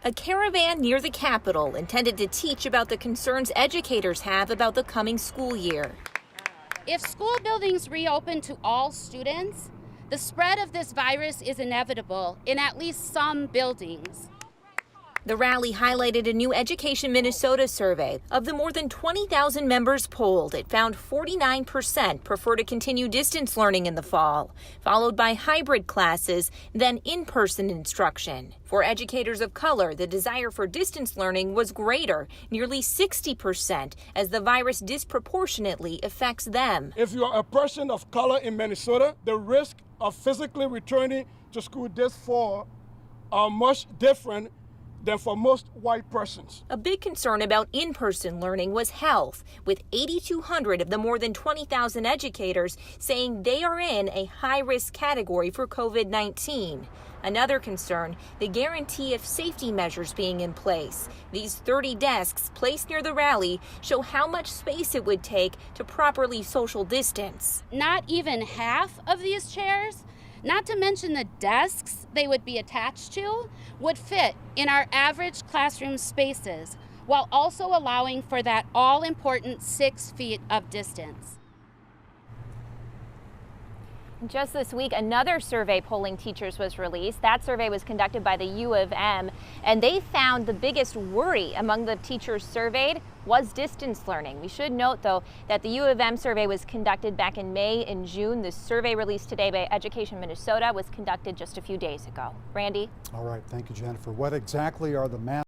A caravan near the Capitol intended to teach about the concerns educators have about the coming school year. If school buildings reopen to all students, the spread of this virus is inevitable in at least some buildings. The rally highlighted a new Education Minnesota survey. Of the more than 20,000 members polled, it found 49% prefer to continue distance learning in the fall, followed by hybrid classes, then in-person instruction. For educators of color, the desire for distance learning was greater, nearly 60%, as the virus disproportionately affects them. If you are a person of color in Minnesota, the risk of physically returning to school this fall are much different than for most white persons. A big concern about in-person learning was health, with 8,200 of the more than 20,000 educators saying they are in a high-risk category for COVID-19. Another concern, the guarantee of safety measures being in place. These 30 desks placed near the rally show how much space it would take to properly social distance. Not even half of these chairs, not to mention the desks they would be attached to, would fit in our average classroom spaces, while also allowing for that all-important 6 feet of distance. Just this week, another survey polling teachers was released. That survey was conducted by the U of M, and they found the biggest worry among the teachers surveyed was distance learning. We should note, though, that the U of M survey was conducted back in May and June. The survey released today by Education Minnesota was conducted just a few days ago. Randy? All right, thank you, Jennifer. What exactly are the